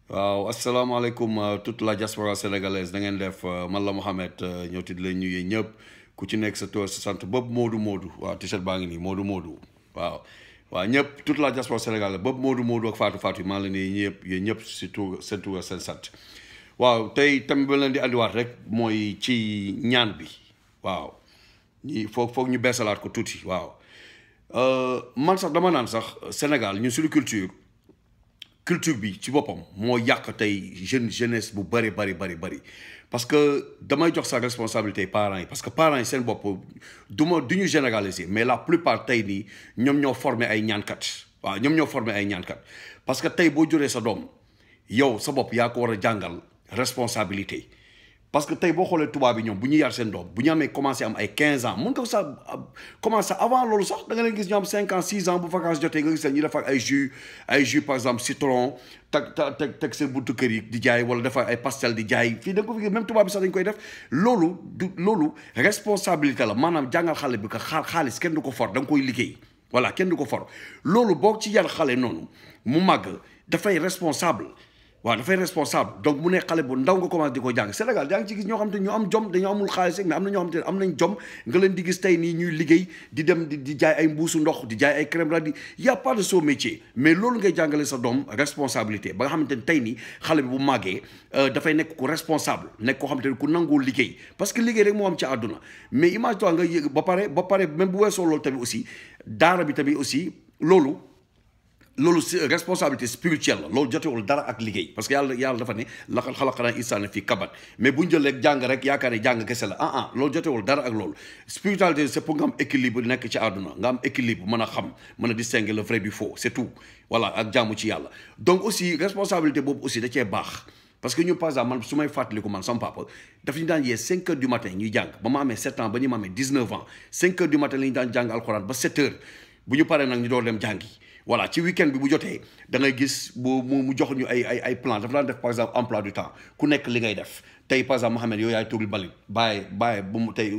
waaw asalaamaaleykum toute la diaspora sénégalaise da ngeen def man la Mohamed ñëw ti di leen ñuy ñëpp ku ci nekk sa tour sa sant bopp Modou Modou waaw t-shirt baa ngi nii Modou Modou waaw waaw ñëpp toute la diaspora sénégalaise bopp Modou Modou ak Fatou Fatou maa ngi leen di ñëpp yéen ñëpp si tur seen tur seen sant waaw tey tamit ba leen di andiwaat rek mooy ci ñaan bi waaw ñi foog ñu beesalaat ko tuuti waaw man sax dama naan sax Sénégal ñun suñu culture bi ci boppam moo yàq tey jeunesse bu bari parce que damay jox sa responsabilité parents yi parce que parents yi seen bopp du ñu généraliser mais la plupart tey nii ñoom ñoo formé ay ñaankat waaw ñoom ñoo formé ay ñaankat parce que tey boo juree sa doom yow sa bopp yaa ko war a jàngal responsabilité parce que tey boo xoolee tubaab bi ñoom bu ñu yar seen doom bu ñu amee commencé am ay 15 ans mun nga sax commencé avant loolu sax da nga leen gis ñu am 5 ans 6 ans bu vacances jotee nga gis leen ñu defar ay jus par exemple citron teg seen buntu kër yi di jaay wala defar ay pastel di jaay fii da nga ko fi même tubaab bi sax dañ koy def loolu responsabilité la maanaam jàngal xale bi que xaalis kenn du ko for da nga koy liggéey voilà kenn du ko for loolu boo ci yar xale noonu mu màgg dafay responsable waaw dafay responsable donc mu ne xale bu ndaw nga commencé di ko jàng Sénégal yaa ngi ci gis ñoo xam te ñu am jom dañoo amul xaalis rek mais am na ñoo xam te am nañ jom nga leen di gis tey nii ñuy liggéey di dem di jaay ay mbuusu ndox di jaay ay crème radis y a pas de sot métier mais loolu ngay jàngale sa doom responsabilité ba nga xamante ne tey nii xale bi bu màggee dafay nekk ku responsable nekk koo xamante ne ku nangoo liggéey parce que liggéey rek moo am ci àdduna mais image toi nga yëg ba pare même bu weesoo loolu tamit aussi daara bi tamit aussi loolu responsabilité spirituelle la loolu jotewul dara ak liggéey parce que yàlla dafa ne laqad xalaqnaa insaana fii kabad mais bu ñu jël rek jàng rek yaakaar ne jàng kese la loolu jotewul dara ak loolu spiritualité c'est pour nga am équilibre nekk ci àdduna nga am équilibre mën a xam mën a distinguer le vrai du faux c'est tout voilà ak jaamu ci yàlla donc aussi responsabilité boobu aussi da cee baax parce que ñu par exemple man su may fàttaliku man sama papa daf ñu daan yee 5 heures du matin ñuy jàng ba ma amee 7 ans ba ñu ma amee 19 ans 5 heures du matin la ñu daan jàng alxuraan ba 7 heures bu ñu paree nag ñu door dem jàngi voilà ci week-end bi bu jotee da ngay gis mu jox ñu ay plan dafa daan def par exemple emploi du temps ku nekk li ngay def tey par exemple Mohamed yow yaay tuuril balit bàyyi bu mu tey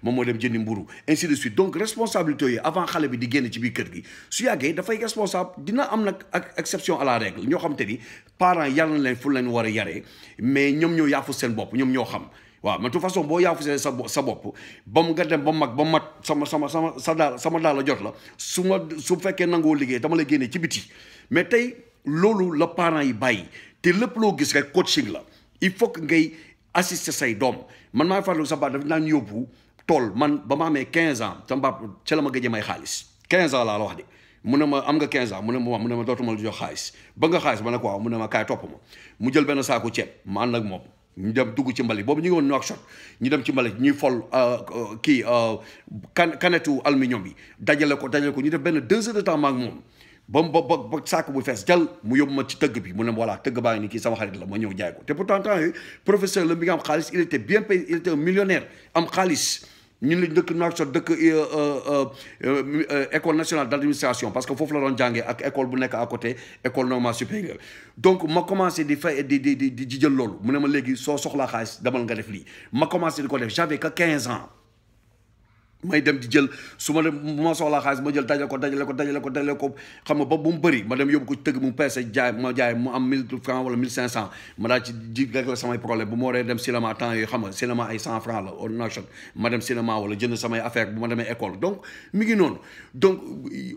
moom moo dem jëndi mburu ainsi de suite donc responsabilité yooyu avant xale bi di génn ci biir kër gi su yàggee dafay responsable dina am nag ak exception à la règle ñoo xam te ni parents yar na leen fu leen war a yaree mais ñoom ñoo yaafu seen bopp ñoom ñoo xam waaw mais de toute façon boo yaafusee sa bopp ba mu nga dem ba mag ba mat sama daal la jot la su fekkee nangoo liggéey dama lay génnee ci biti mais tey loolu la parents yi bàyyi te lépp loo gis rek coaching la il faut que ngay assister say doom man maa fàttaliku sa baat daf naan yóbbu tool man ba ma amee 15 ans sama baab ca la ma gëjee may xaalis 15 ans laa la wax de mu ne ma am nga 15 ans mu ne ma dootuma la jox xaalis ba nga xaalis ma ne ko waaw mu ne ma kaay topp ma mu jël benn saako ceeb ma ànd ak moom ñu dem dugg ci mbali boobu ñu ngi woon Nouakchott ñu dem ci mbali ñuy fol kanetu aluminium bi dajale ko ñu def benn 2 heures de temps maak moom ba saako bu fees jal mu yóbbu ma ci tëgg bi mu ne voilà tëgg baa ngi ni kii sama xarit la ma ñëw jaay ko te pourtant temps yooyu professeur la mi nga am xaalis il était bien payé il était un millionnaire am xaalis ñun lañ dëkk Nouakchott dëkk école nationale d'administration parce que foofu la doon jàngee ak école bu nekk à côté école normale supérieure donc ma commencé di fay di jël loolu mu ne ma léegi soo soxlaa xaalis demal nga def lii ma commencé di ko def j'avais que 15 ans may dem di jël su ma dem bu ma soxlaa xaalis ma jël dajale ko xam nga ba bu mu bëri ma dem yóbbu ko tëgg mu peese jaay mu am 1000 francs wala 1500 ma daal ci ji régler samay problème bu ma waree dem cinéma temps yooyu xam nga cinéma ay 100 francs la au Nouakchott ma dem cinéma wala jënd samay affaire bu ma demee école donc mi ngi noonu donc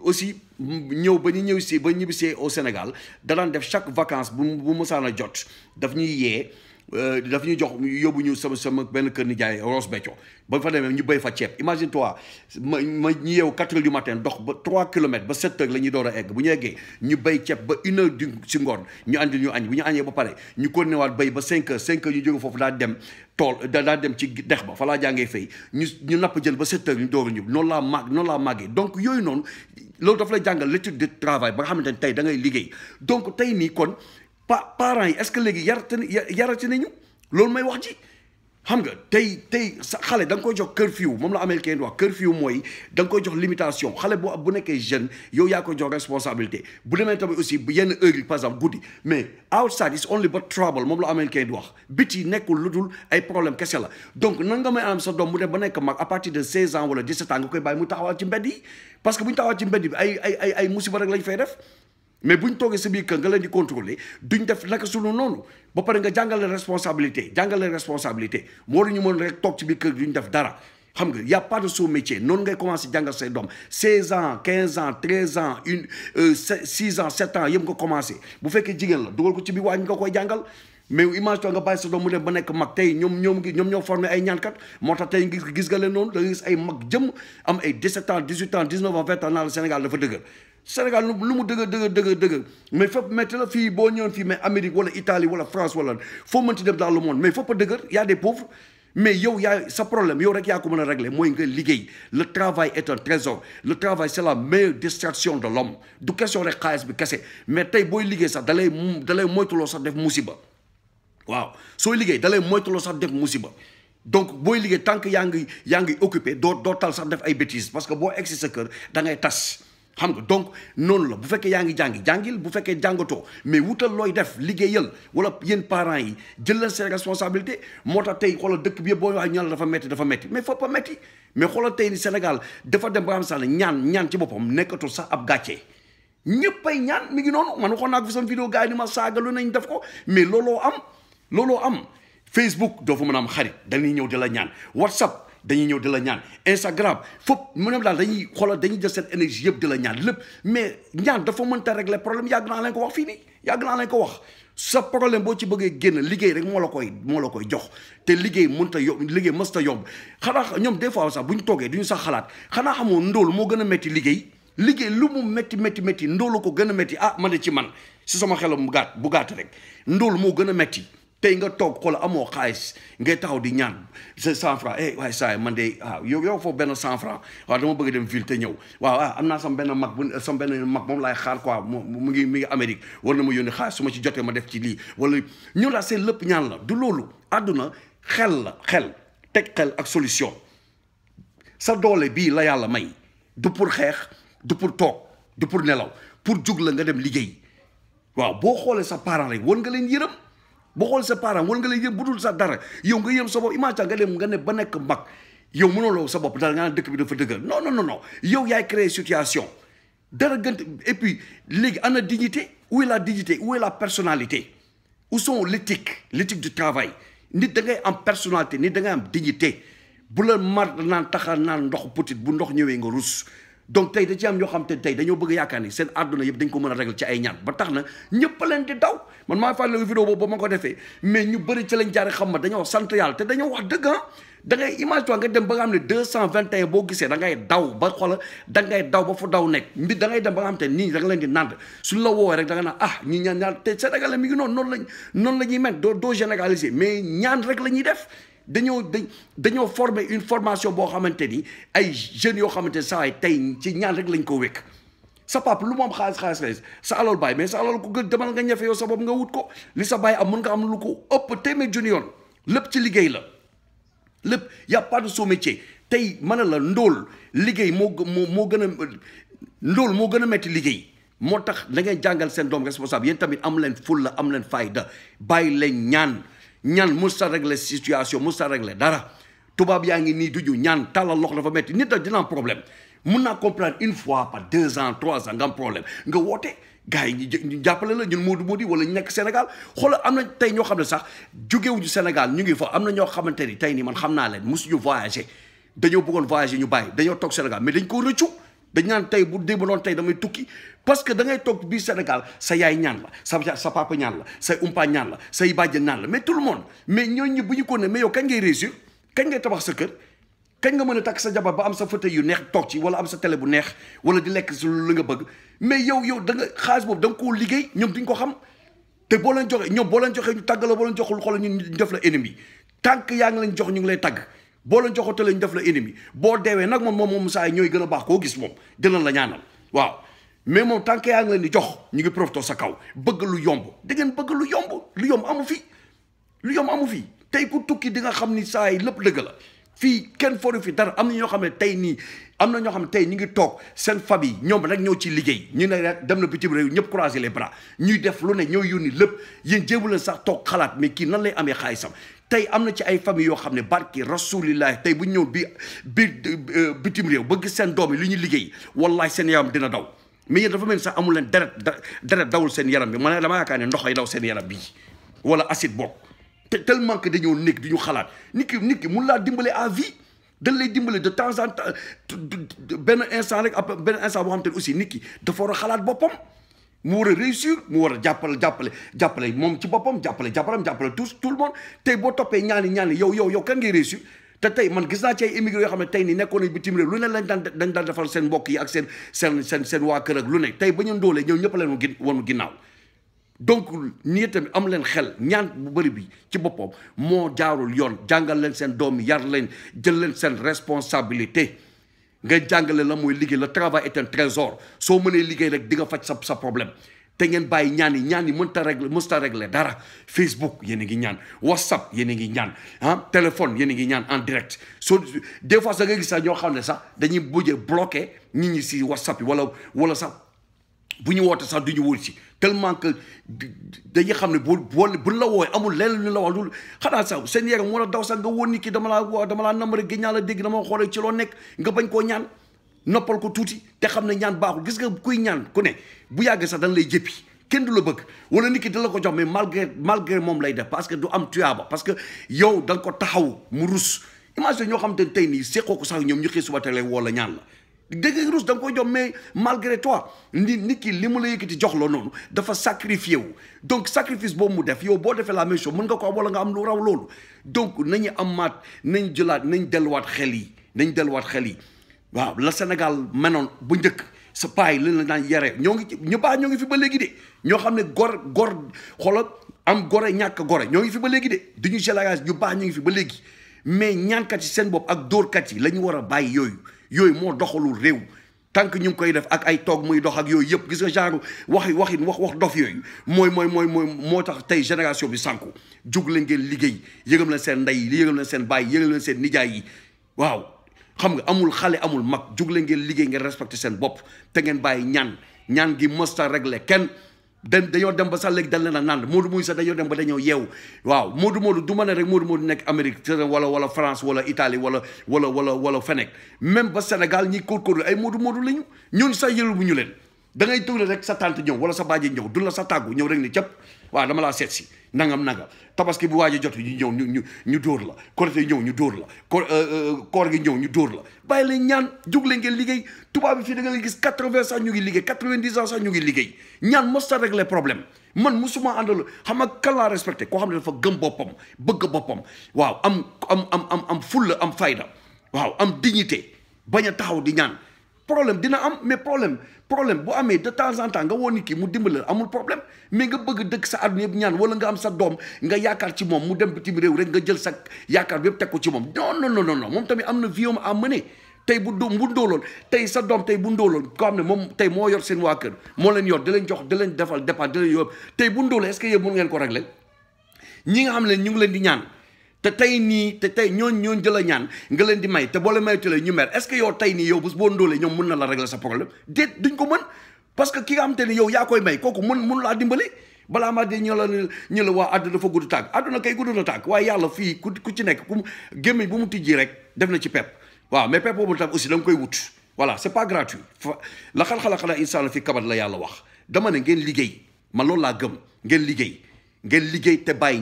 aussi ba ñibbisee au Sénégal da daan def chaque vacance bu musaan a jot daf ñuy yee daf ñuy jox yóbbu ñu sama benn kër ni jaay Ross Béthio ba fa demee ñu béy fa ceeb imagine toi ma ñu yeewu 4 heures du matin dox ba 3 kilomètres ba 7 heures la ñuy door a egg bu ñu eggee ñu béy ceeb ba 1 heure du ci ngoon ñu andi ñu añ bu ñu añee ba pare ñu continué waat béy ba 5 heures ñu jóge foofu daa dem ci dex ba fa laa jàngee fay ñu napp jël ba 7 heures ñu door a ñëw noonu laa màggee donc yooyu noonu loolu daf lay jàngal l'étude de travail ba nga xamante ne tey da ngay liggéey donc tey nii kon parents yi est-ce que léegi yarati nañu loolu may wax ci xam nga tey sa xale da nga koy jox curfew moom la américain di wax curfew mooy da nga koy jox limitation xale bu nekkee jeune yow yaa koy jox responsabilité bu demee tamit aussi bu yenn heure yi par exemple guddi mais outside is only but trouble moom la américain di wax biti nekkul lu dul ay problème kese la donc nan nga may am sa doom mu dem ba nekk mag à partir de 16 ans wala 17 ans nga koy bàyyi mu taxawal ci mbedd yi parce que bu ñu taxawal ci mbedd bi ay musiba rek lañ fay def mais buñ toogee sa biir kër nga leen di contrôler duñ def naka sunu noonu ba pare nga jàngale responsabilité moo ñu mën rek toog ci biir kër duñ def dara xam nga y a pas de sous-métier noonu ngay commencé jàngal say doom 16 ans 15 ans 13 ans 6 ans 7 ans yëpp nga commencé bu fekkee jigéen la dugal ko ci biir waañ nga koy jàngal mais image toi nga bàyyi sa doom mu dem ba nekk mag tey ñoom ñoo formé ay ñaankat moo tax tey gis nga leen noonu da nga gis ay mag jëm am ay 17 ans 18 ans 19 ans 20 ans naa la Sénégal dafa dëgër Sénégal lu mu dëgër mais fépp métti la fii boo ñëwoon fii mais Amérique wala Italie wala France wala foo mënti dem dans le monde mais fépp a dëgër y a des pauvres mais yow yaa sa problème yow rek yaa ko mën a régler mooy nga liggéey le travail est un trésor le travail c'est la meilleure distraction de l'homme du question rek xaalis bi kese mais tey booy liggéey sax dalay moytuloo sax def musiba waaw sooy liggéey dalay moytuloo sax def musiba donc booy liggéey tant que yaa ngi occupé doo tal sax def ay bêtises parce que boo egsi sa kër da ngay tas xam nga donc noonu la bu fekkee yaa ngi jàngil bu fekkee jàngatoo mais wutal looy def liggéeyal wala yéen parents yi jël leen seen responsabilité moo tax tey xoolal dëkk bi yëpp boo wax ñaan la dafa metti mais faut pas metti mais xoolal tey ni Sénégal dafa dem ba xam sax ne ñaan ci boppam nekkatul sax ab gàccee ñëppay ñaan mi ngi noonu man waxoon naa ko fi sama vidéo gars yi ni ma saagalu nañ def ko mais looloo am Facebook doo fa mën a am xarit dañuy ñëw di la ñaan WhatsApp dañuy ñëw di la ñaan Instagram foofu mu ne daal dañuy jël seen énergie yëpp di la ñaan lépp mais ñaan dafa mënta régler problème yàgg naa leen ko wax fii nii yàgg naa leen ko wax sa problème boo ci bëggee génn liggéey rek moo la koy jox te liggéey mënta yomb liggéey mësta yomb xanaa ñoom des fois sax bu ñu toogee duñu sax xalaat xanaa xamoo ndóol moo gën a métti liggéey lu mu métti ndóolu ko gën a métti man de ci man si sama xelam bu gàtt rek ndóol moo gën a métti tey nga toog xool amoo xaalis ngay taxaw di ñaan sa 100 francs waaye saa man de yow foofu benn 100 francs waaw dama bëgg dem ville te ñëw waaw am naa sama benn mag moom laay xaar quoi mu ngi Amérique war na ma yónni xaalis su ma ci jotee ma def ci lii wala ñu laa seen lépp ñaan la du loolu àdduna xel teg xel ak solution sa doole bii la yàlla may du pour xeex du pour toog du pour nelaw pour jug la nga dem liggéey waaw boo xoolee sa parent rek war nga leen yërëm boo xool sa parent wala nga lay yëm bu dul sa dara yow nga yëm sa bopp imagine nga dem nga ne ba nekk mag yow mënuloo sa bopp dara nga naan dëkk bi dafa dëggal non yow yaay créer situation dara gën et puis léegi ana dignité où est la dignité où est la personnalité où sont l'éthique du travail nit da ngay am personnalité nit da ngay am dignité bu la mar naan taxa naan ndox petit bu ndox ñëwee nga rus donc tey da ci am ñoo xam te tey dañoo bëgg yaakaar ni seen àdduna yëpp dañ ko mën a régler ci ay ñaan ba tax na ñëpp leen di daw man maa fàttali vidéo boobu ba ma ko defee mais ñu bëri ci lañ jaare xam ma dañoo sant yàlla te dañoo wax dëgg da ngay image toi nga dem ba nga xam ne 221 boo gisee da ngay daw ba xoola da ngay daw ba fu daw nekk mbir da ngay dem ba nga xam te nii da nga leen di nand suñ la woowee rek da nga naan ñi ñaan te Sénégal mi ngi noonu la ñuy mel doo généraliser mais ñaan rek la ñuy def dañoo former une formation boo xamante ni ay jeunes yoo xamante saa yi tey ci ñaan rek lañ ko wékk sa papa lu mu am xaalis sa alal baay mais sa alal ko gën demal nga ñafe yow sa bopp nga wut ko li sa baay am mën nga am lu ko ëpp téeméer junni yoon lépp ci liggéey la lépp y a pas de sous-métier tey ma ne la ndóol liggéey moo gën a metti liggéey moo tax da ngay jàngal seen doom responsable yéen tamit am leen fulla am leen fayda bàyyi leen ñaan mos sa régler situation mos sa régler dara tubaab yaa ngi nii duju ñaan tàllal loxo dafa metti nit dina am problème mun naa comprendre une fois par 2 ans 3 ans nga am problème nga woote gars yi ñu jàppale la ñun Modou wala ñu nekk Sénégal xoolal am na tey ñoo xam ne sax jógewuñu Sénégal ñu ngi fa am na ñoo xamante ni tey nii man xam naa leen mosuñu voyager dañoo bëggoon voyager ñu bàyyi dañoo toog Sénégal mais dañ ko rëccu dañ naan tey bu démb doon tey damay tukki parce que da ngay toog biir Sénégal sa yaay ñaan la sa papa ñaan la say umpa ñaan la say bàjjen ñaan la mais tout le monde mais ñooñu bu ñu ko ne mais yow kañ ngay réussir kañ ngay tabax sa kër kañ nga mën a takk sa jabar ba am sa fauteuil yu neex toog ci wala am sa télé bu neex wala di lekk si lu nga bëgg mais yow da nga xaalis boobu da nga koo liggéey ñoom duñ ko xam te boo leen joxee ñu tàgg la boo leen joxul xoolal ñu def la ennemi tant que yaa ngi leen jox ñu ngi lay tàgg boo leen joxatee ñu def la ennemi boo deewee nag moom saa yi ñooy gën a baax koo gis moom dinañ la ñaanal waaw mais moom tant que yaa ngi leen di jox ñu ngi profité sa kaw bëgg lu yomb da ngeen bëgg lu yomb amu fi tey ku tukki di nga xam ni saa yi lépp dëgg la fii kenn foru fi dara am na ñoo xam ne tey nii am na ñoo xam ne tey ñu ngi toog seen famille ñoom rek ñëw ci liggéey ñu ne rek dem na bitim réew ñëpp croiser les bras ñuy def lu ne ñooy yónni lépp yéen jéemu leen sax toog xalaat mais kii nan lay amee xaalisam tey am na ci ay famille yoo xam ne barki rasulillahi tey bu ñu ñëw bitim réew ba gis seen doom yi lu ñuy liggéey wallahi seen yaram dina daw mais yéen dafa mel ni sax amul leen deret dawul seen yaram bi man dama yaakaar ne ndox ay daw seen yaram bii wala acide bokk te tellement que dañoo nekk di ñu xalaat nit ki mun laa dimbale à vie dañ lay dimbale de temps en temps benn instant rek après benn instant boo xam te ne aussi nit ki dafa war a xalaat boppam mu war a réussir mu war a jàppale moom ci boppam jàppale tout le monde tey boo toppee ñaani yow kan ngay réussir te tey man gis naa ci ay émigré yoo xam ne tey nii nekkoon nañ bitim réew lu ne dañ daan defal seen mbokk yi ak seen waa kër ak lu ne tey ba ñu ndoolee ñëw ñëpp leen wonu ginnaaw donc nii tamit am leen xel ñaan bu bëri bi ci boppam moo jaarul yoon jàngal leen seen doom yar leen jël leen seen responsabilité nga jàngale la mooy liggéey le travail est un trésor soo mënee liggéey rek di nga faj sa problème te ngeen bàyyi ñaan yi mënta régler dara Facebook yéen a ngi ñaan WhatsApp yéen a ngi ñaan téléphone yéen a ngi ñaan en direct soo des fois sax nga gis sax ñoo xam ne sax dañuy bujjee bloqué nit ñi si WhatsApp yi wala sax bu ñu woote sax du ñu wóor si tellement que dañuy xam ne buñ la wooye amul lenn lu la wax lu xanaa sax seen yaram moo la daw sax nga woon nit ki dama laa nam rek géej la dégg dama xoolee ci loo nekk nga bañ koo ñaan noppal ko tuuti te xam ne ñaan baaxul gis nga kuy ñaan ku ne bu yàggee sax dañ lay jëppi kenn du la bëgg wala nit ki da la ko jox mais malgré moom lay def parce que du am tuyaaba parce que yow da nga ko taxaw mu rus imagine ñoo xam te tey nii seqoo ko sax ñoom ñu xëy suba tele wala ñaan la dégg rus da nga koy jox mais malgré toi nit ki li mu la yëkkati jox la noonu dafa sacrifié wu donc sacrifice boobu mu def yow boo defee la même chose mën nga ko am wala nga am lu raw loolu donc nañu amaat nañ delluwaat xel yi waaw la Sénégal menoon bu njëkk sa paay li la daan yare ñoo ngi fi ba léegi de ñoo xam ne gor xoolal am gore ñàkk gore ñoo ngi fi ba léegi de duñu gélagage ñu baax ñu ngi fi ba léegi mais ñaankat yi seen bopp ak dóorkat yi la ñu war a bàyyi yooyu moo doxalul réew tant que ñu ngi koy def ak ay toog muy dox ak yooyu yëpp gis nga genre wax dof yooyu moo tax tey génération bi sànku jug leen ngeen liggéey yëgam leen seen ndey yi yëgam leen seen baay yëgam leen seen nijaay yi waaw xam nga amul xale amul mag jug leen ngeen liggéey ngeen respecté seen bopp te ngeen bàyyi ñaan gi mosta réglé kenn dañoo dem ba sax léegi dañ leen a naan Modou muy sax dañoo dem ba dañoo yeewu waaw Modou du ma ne rek Modou nekk Amérique wala France wala Italie wala feneen même ba Sénégal ñi kóorkóorlu ay Modou lañu ñooñu sax yëlu bu ñu leen da ngay tëgle rek sa tante ñëw wala sa baaje ñëw du la sa tàggu ñëw rek ni cëpp waaw dama laa seet si nangam tabaski bu waaj a jot ñu ñëw ñu dóor la korité ñëw ñu dóor la koor gi ñëw ñu dóor la bàyyi leen ñaan jug leen ngeen liggéey tubaab bi fii da nga gis 80 sax ñu ngi liggéey 90 ans sax ñu ngi liggéey ñaan mos ta régler problème man musuma àndal xam nga kan laa respecté koo xam ne dafa gëm boppam bëgg boppam waaw am fulla am fayda waaw am dignité bañ a taxaw di ñaan problème dina am mais problème bu amee de temps en temps nga woo nit ki mu dimbali amul problème mais nga bëgg dëkk sa àdduna yëpp ñaan wala nga am sa doom nga yaakaar ci moom mu dem bitim réew rek nga jël sa yaakaar bi yëpp teg ko ci moom non moom tamit am na vie à mener tey bu ndóoloon tey sa doom tey bu ndóoloon koo xam ne moom tey moo yor seen waa kër moo leen yor di leen jox di leen defal dépense di leen yor tey bu ndóolee est-ce que yéen mën ngeen ko régler ñi nga xam ne ñu ngi leen di ñaan te tey ñooñ jël a ñaan nga leen di may te boo leen maytulee ñu mer est-ce que yow tey nii yow boo ndóolee ñoom mën na la régler sa problème déet duñ ko mën parce que ki nga xam te ne yow yaa koy may kooku mun laa dimbali balaa maa dee ñu la waa àdduna dafa gudd tàgg àdduna kay gudd na tàgg waaye yàlla fii ku ci nekk gémmiñ bu mu tijji rek def na ci pepp waaw mais pepp boobu tam aussi da nga koy wut voilà c'est pas gratuit la xalaqal insaana fi kabad la yàlla wax dama ne ngeen liggéey man loolu laa gëm ngeen liggéey te bàyyi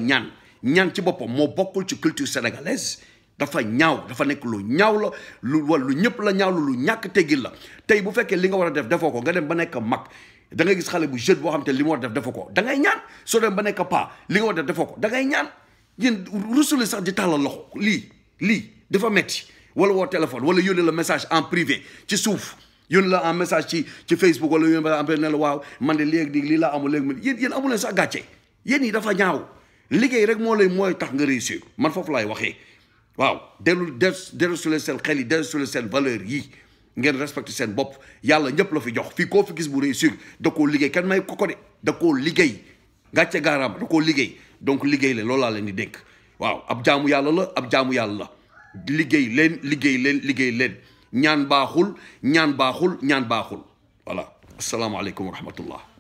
ñaan ci boppam moo bokkul ci culture sénégalaise dafa ñaaw dafa nekk lu ñaaw la lu ñëpp la ñaaw lu ñàkk teggil la tey bu fekkee li nga war a def defoo ko nga dem ba nekk mag da ngay gis xale bu jeune boo xam te li mu war a def defoo ko da ngay ñaan soo dem ba nekk pas li nga war a def defoo ko da ngay ñaan yéen rusuli sax di tàllal loxo lii dafa metti wala woo téléphone wala yónnee la message en privé ci suuf yónnee la en message ci Facebook wala yónnee la en ne la waaw man de léegi lii laa amul léegi yéen amu leen sax gàcce yéen yi dafa ñaaw liggéey rek mooy tax nga réussir man foofu laay waxee waaw dellu su leen seen xel yi dellu su leen seen valeur yi ngeen respecté seen bopp yàlla ñëpp la fi jox fii koo fi gis bu réussir da koo liggéey kenn may ko de da koo liggéey gàcce gaaraam da koo liggéey donc liggéey leen loolu laa leen di dénk waaw ab jaamu yàlla la liggéey leen ñaan baaxul voilà asalaamaaleykum wa rahmatullah